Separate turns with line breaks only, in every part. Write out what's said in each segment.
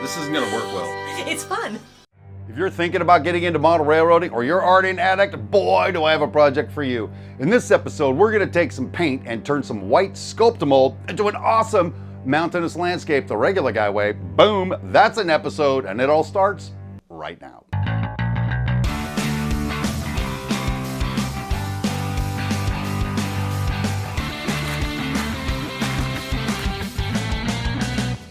This isn't gonna work well.
It's fun.
If you're thinking about getting into model railroading or you're already an addict, boy, do I have a project for you. In this episode, we're gonna take some paint and turn some white Skulptamold into an awesome mountainous landscape the regular guy way. Boom, that's an episode, and it all starts right now.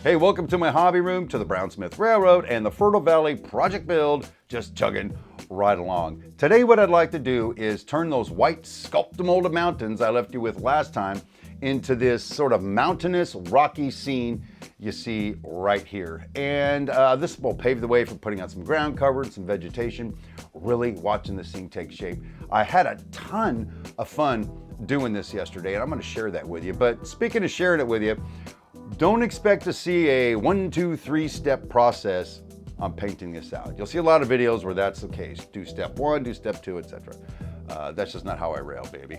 Hey, welcome to my hobby room, to the Brownsmith Railroad and the Fertile Valley Project Build, just chugging right along. Today what I'd like to do is turn those white Skulptamolded mountains I left you with last time into this sort of mountainous, rocky scene you see right here. And this will pave the way for putting on some ground cover and some vegetation, really watching the scene take shape. I had a ton of fun doing this yesterday, and I'm gonna share that with you. But speaking of sharing it with you, don't expect to see a 1, 2, 3 step process on painting this out. You'll see a lot of videos where that's the case. Do step 1, do step 2, etc. That's just not how I rail, baby.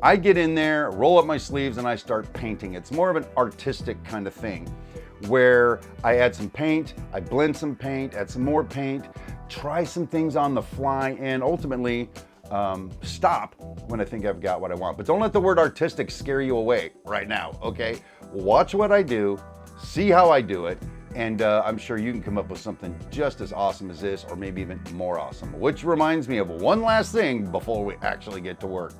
I get in there, roll up my sleeves, and I start painting. It's more of an artistic kind of thing where I add some paint, I blend some paint, add some more paint, try some things on the fly, and ultimately stop when I think I've got what I want. But don't let the word artistic scare you away right now, okay? Watch what I do, see how I do it, and I'm sure you can come up with something just as awesome as this, or maybe even more awesome. Which reminds me of one last thing before we actually get to work.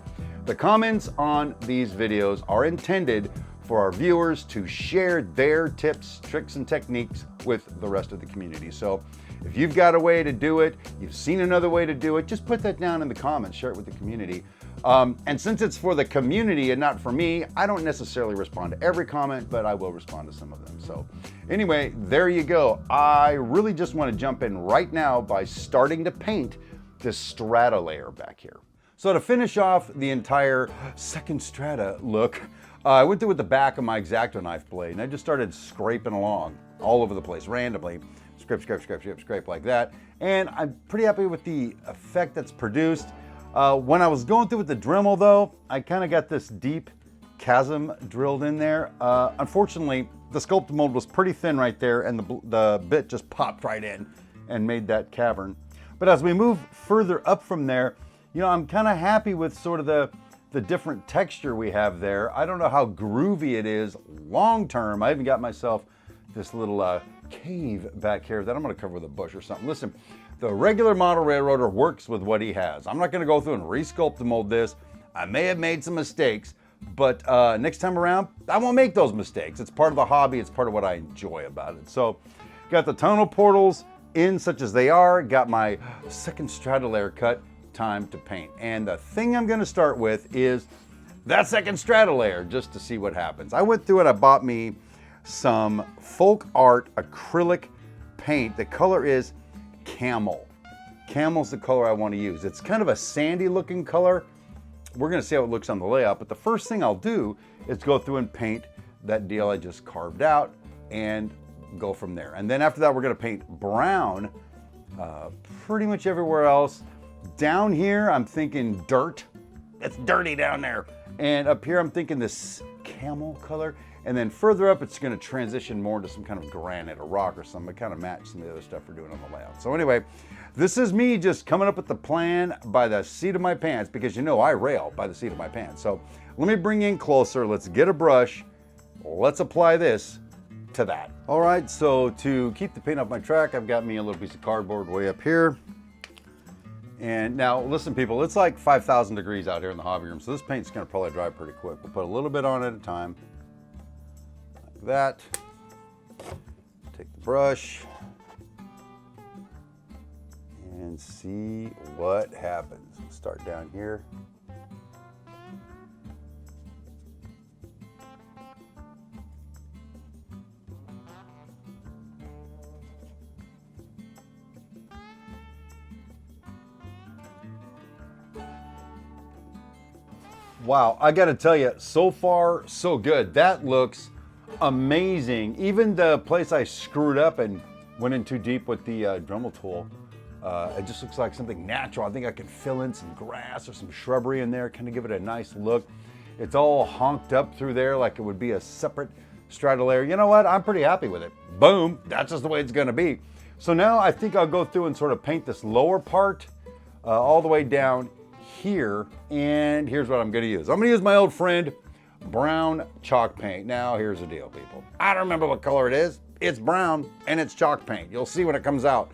The comments on these videos are intended for our viewers to share their tips, tricks, and techniques with the rest of the community. So if you've got a way to do it, you've seen another way to do it, just put that down in the comments, share it with the community. And since it's for the community and not for me, I don't necessarily respond to every comment, but I will respond to some of them. So anyway, there you go. I really just want to jump in right now by starting to paint this strata layer back here. So to finish off the entire second strata look, I went through with the back of my X-Acto knife blade and I just started scraping along all over the place randomly. Scrape, scrape, scrape, scrape, scrape like that. And I'm pretty happy with the effect that's produced. When I was going through with the Dremel though, I kind of got this deep chasm drilled in there. Unfortunately, the Skulptamold was pretty thin right there and the bit just popped right in and made that cavern. But as we move further up from there, you know, I'm kind of happy with sort of the different texture we have there. I don't know how groovy it is long term. I even got myself this little cave back here that I'm gonna cover with a bush or something. Listen, the regular model railroader works with what he has. I'm not gonna go through and re-Skulptamold this. I may have made some mistakes, but next time around, I won't make those mistakes. It's part of the hobby, it's part of what I enjoy about it. So, got the tonal portals in such as they are, got my second strata layer cut, time to paint. And the thing I'm gonna start with is that second strata layer, just to see what happens. I went through and I bought me some folk art acrylic paint. The color is Camel. Camel's the color I want to use. It's kind of a sandy looking color. We're going to see how it looks on the layout, but the first thing I'll do is go through and paint that deal I just carved out and go from there. And then after that, we're going to paint brown pretty much everywhere else. Down here, I'm thinking dirt. It's dirty down there. And up here, I'm thinking this camel color. And then further up, it's gonna transition more to some kind of granite or rock or something to kind of match some of the other stuff we're doing on the layout. So anyway, this is me just coming up with the plan by the seat of my pants, because you know I rail by the seat of my pants. So let me bring you in closer. Let's get a brush. Let's apply this to that. All right, so to keep the paint off my track, I've got me a little piece of cardboard way up here. And now listen people, it's like 5,000 degrees out here in the hobby room, so this paint's gonna probably dry pretty quick. We'll put a little bit on at a time. That, take the brush and see what happens. We'll start down here. Wow, I gotta tell you, so far so good. That looks amazing. Even the place I screwed up and went in too deep with the Dremel tool, it just looks like something natural. I think I can fill in some grass or some shrubbery in there, kind of give it a nice look. It's all honked up through there like it would be a separate strata layer. You know what? I'm pretty happy with it. Boom, that's just the way it's gonna be. So now I think I'll go through and sort of paint this lower part all the way down here. And here's what I'm gonna use. I'm gonna use my old friend, brown chalk paint. Now here's the deal, people. I don't remember what color it is. It's brown and it's chalk paint. You'll see when it comes out.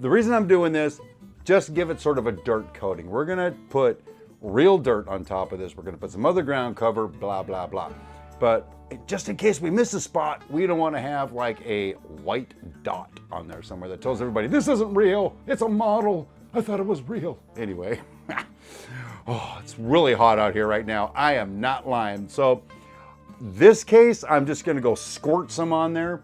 The reason I'm doing this, just give it sort of a dirt coating. We're gonna put real dirt on top of this. We're gonna put some other ground cover, blah, blah, blah. But just in case we miss a spot, we don't wanna have like a white dot on there somewhere that tells everybody, this isn't real, it's a model. I thought it was real. Anyway, oh, it's really hot out here right now. I am not lying. So this case, I'm just gonna go squirt some on there,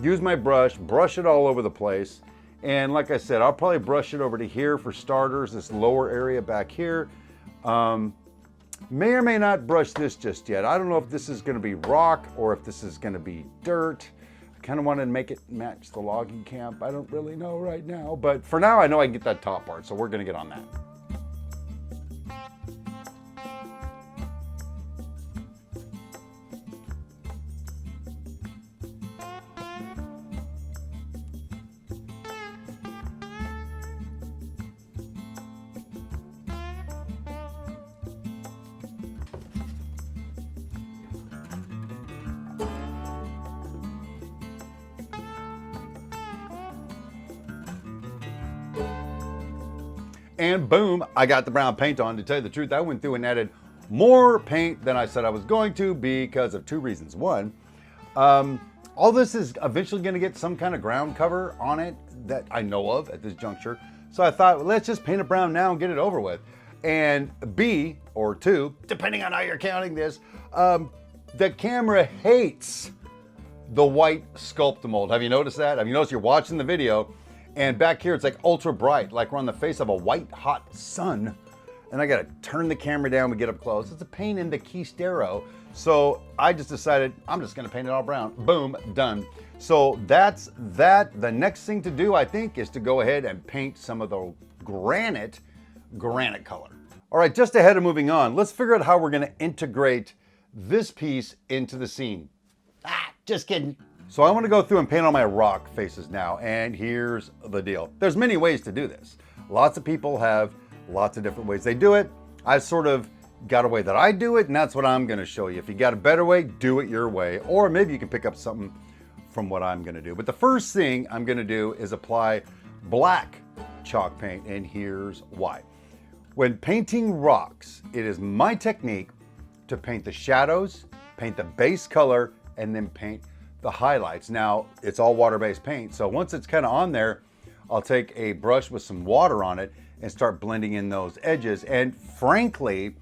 use my brush it all over the place. And like I said, I'll probably brush it over to here for starters, this lower area back here. May or may not brush this just yet. I don't know if this is gonna be rock or if this is gonna be dirt. I kind of want to make it match the logging camp. I don't really know right now, but for now I know I can get that top part, so we're gonna get on that. And boom, I got the brown paint on. To tell you the truth, I went through and added more paint than I said I was going to because of two reasons. One, all this is eventually going to get some kind of ground cover on it that I know of at this juncture. So I thought, well, let's just paint it brown now and get it over with. And B, or two, depending on how you're counting this, the camera hates the white Skulptamold. Have you noticed that? Have you noticed you're watching the video and back here it's like ultra bright, like we're on the face of a white hot sun. And I gotta turn the camera down to get up close. It's a pain in the key stereo. So I just decided I'm just gonna paint it all brown. Boom, done. So that's that. The next thing to do, I think, is to go ahead and paint some of the granite color. All right, just ahead of moving on, let's figure out how we're gonna integrate this piece into the scene. Just kidding. So I want to go through and paint all my rock faces now, and here's the deal. There's many ways to do this. Lots of people have lots of different ways they do it. I sort of got a way that I do it, and that's what I'm going to show you. If you got a better way, do it your way, or maybe you can pick up something from what I'm going to do. But the first thing I'm going to do is apply black chalk paint, and here's why. When painting rocks, it is my technique to paint the shadows, paint the base color, and then paint the highlights. Now, it's all water-based paint, so once it's kind of on there, I'll take a brush with some water on it and start blending in those edges. And frankly,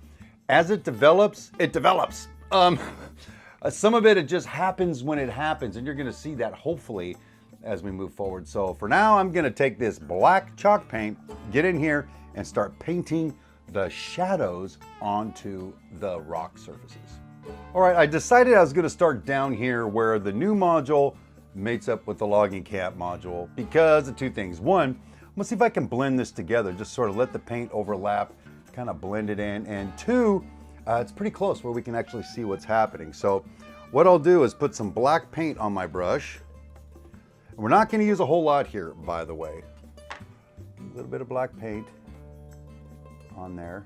as it develops, it develops. Some of it just happens when it happens, and you're gonna see that hopefully as we move forward. So for now, I'm gonna take this black chalk paint, get in here, and start painting the shadows onto the rock surfaces. All right, I decided I was gonna start down here where the new module mates up with the logging camp module because of two things. One, I'm gonna see if I can blend this together, just sort of let the paint overlap, kind of blend it in. And two, it's pretty close where we can actually see what's happening. So what I'll do is put some black paint on my brush. We're not gonna use a whole lot here, by the way. A little bit of black paint on there.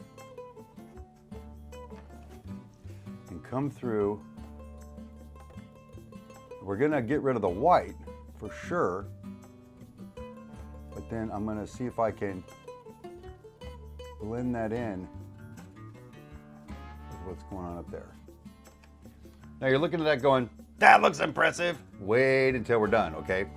And come through. We're gonna get rid of the white for sure, but then I'm gonna see if I can blend that in with what's going on up there. Now you're looking at that going, that looks impressive. Wait until we're done, okay?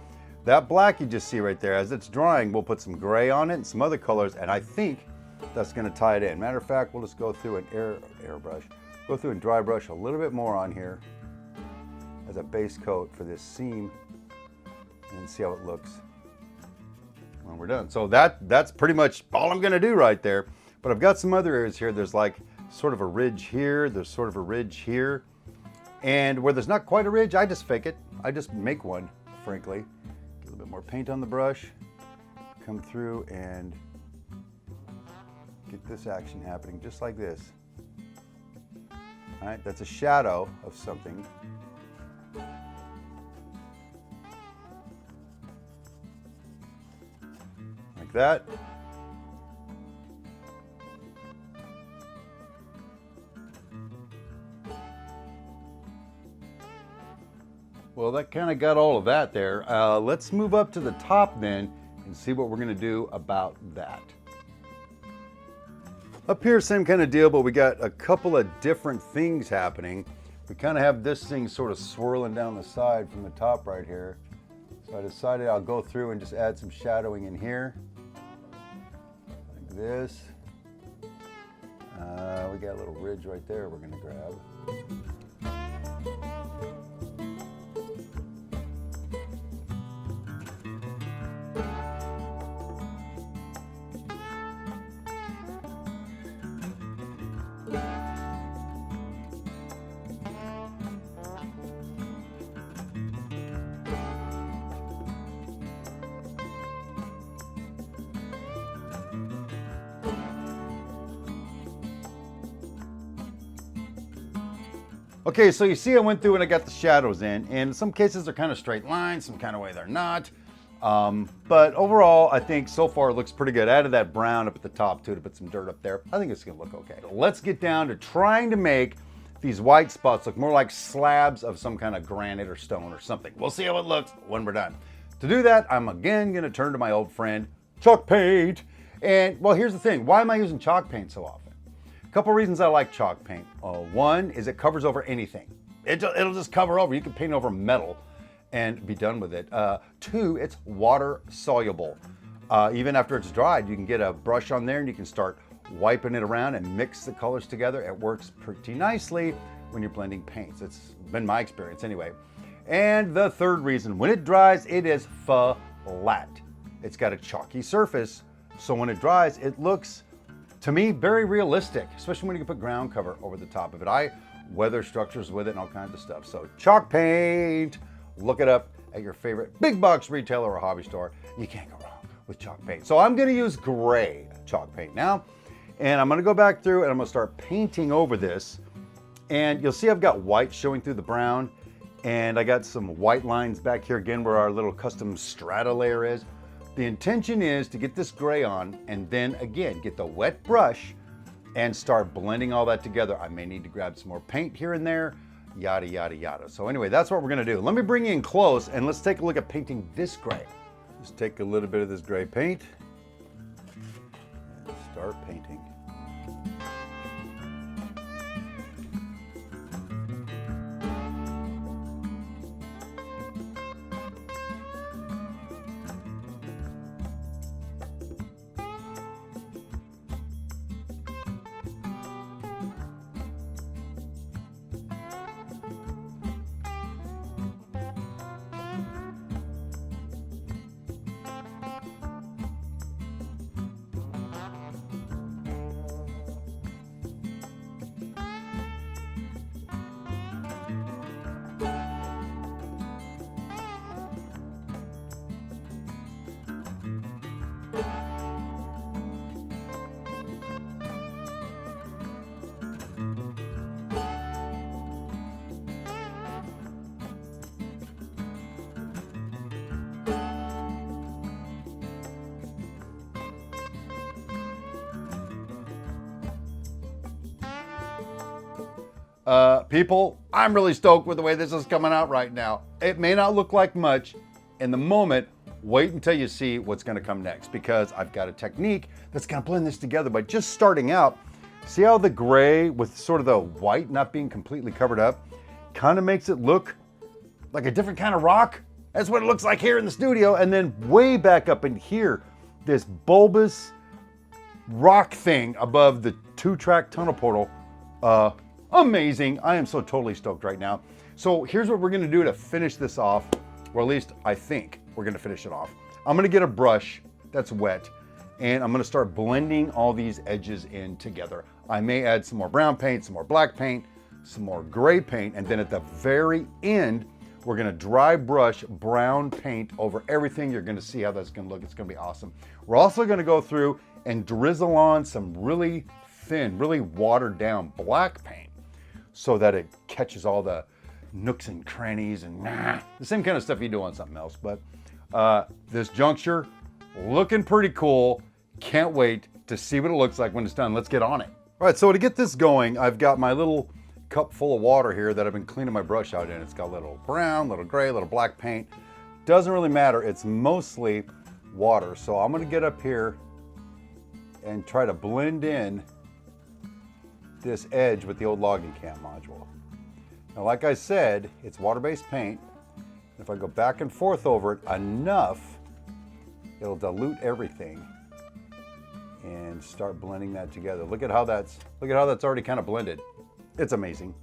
That black you just see right there, as it's drying, we'll put some gray on it and some other colors, and I think that's gonna tie it in. Matter of fact, we'll just go through an airbrush. Go through and dry brush a little bit more on here as a base coat for this seam and see how it looks when we're done. So that's pretty much all I'm gonna do right there. But I've got some other areas here. There's like sort of a ridge here. There's sort of a ridge here. And where there's not quite a ridge, I just fake it. I just make one, frankly. Get a little bit more paint on the brush. Come through and get this action happening just like this. All right, that's a shadow of something. Like that. Well, that kind of got all of that there. Let's move up to the top then and see what we're going to do about that. Up here, same kind of deal, but we got a couple of different things happening. We kind of have this thing sort of swirling down the side from the top right here. So I decided I'll go through and just add some shadowing in here. Like this. We got a little ridge right there we're going to grab. Okay, so you see I went through and I got the shadows in some cases they're kind of straight lines, some kind of way they're not. But overall, I think so far it looks pretty good. I added that brown up at the top too to put some dirt up there. I think it's gonna look okay. Let's get down to trying to make these white spots look more like slabs of some kind of granite or stone or something. We'll see how it looks when we're done. To do that, I'm again gonna turn to my old friend, chalk paint. And well, here's the thing, why am I using chalk paint so often? A couple reasons I like chalk paint. One is it covers over anything. It'll just cover over. You can paint over metal and be done with it. Two, it's water soluble. Even after it's dried, you can get a brush on there and you can start wiping it around and mix the colors together. It works pretty nicely when you're blending paints. It's been my experience anyway. And the third reason, when it dries, it is flat. It's got a chalky surface, so when it dries, it looks, to me, very realistic, especially when you can put ground cover over the top of it. I weather structures with it and all kinds of stuff. So chalk paint, look it up at your favorite big box retailer or hobby store. You can't go wrong with chalk paint. So I'm gonna use gray chalk paint now, and I'm gonna go back through and I'm gonna start painting over this. And you'll see I've got white showing through the brown, and I got some white lines back here again where our little custom strata layer is. The intention is to get this gray on and then again, get the wet brush and start blending all that together. I may need to grab some more paint here and there, yada, yada, yada. So anyway, that's what we're gonna do. Let me bring you in close and let's take a look at painting this gray. Just take a little bit of this gray paint and start painting. People, I'm really stoked with the way this is coming out right now. It may not look like much in the moment. Wait until you see what's gonna come next, because I've got a technique that's gonna blend this together by just starting out. See how the gray with sort of the white not being completely covered up kind of makes it look like a different kind of rock? That's what it looks like here in the studio. And then way back up in here, this bulbous rock thing above the 2-track tunnel portal. Amazing. I am so totally stoked right now. So here's what we're gonna do to finish this off, or at least I think we're gonna finish it off. I'm gonna get a brush that's wet and I'm gonna start blending all these edges in together. I may add some more brown paint, some more black paint, some more gray paint, and then at the very end, we're gonna dry brush brown paint over everything. You're gonna see how that's gonna look. It's gonna be awesome. We're also gonna go through and drizzle on some really thin, really watered down black paint. so that it catches all the nooks and crannies and the same kind of stuff you do on something else. But this juncture, looking pretty cool. Can't wait to see what it looks like when it's done. Let's get on it. All right, so to get this going, I've got my little cup full of water here that I've been cleaning my brush out in. It's got a little brown, little gray, little black paint. Doesn't really matter, it's mostly water. So I'm gonna get up here and try to blend in this edge with the old logging camp module. Now, like I said, it's water-based paint. If I go back and forth over it enough, it'll dilute everything and start blending that together. Look at how that's already kind of blended. It's amazing.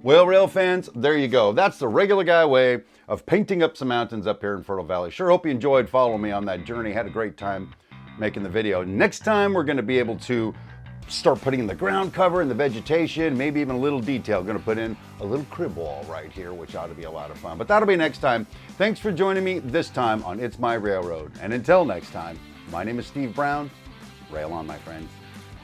Well, rail fans, there you go. That's the regular guy way of painting up some mountains up here in Fertile Valley. Sure hope you enjoyed following me on that journey. Had a great time making the video. Next time, we're gonna be able to start putting in the ground cover and the vegetation, maybe even a little detail. Gonna put in a little crib wall right here, which ought to be a lot of fun. But that'll be next time. Thanks for joining me this time on It's My Railroad. And until next time, my name is Steve Brown. Rail on, my friends.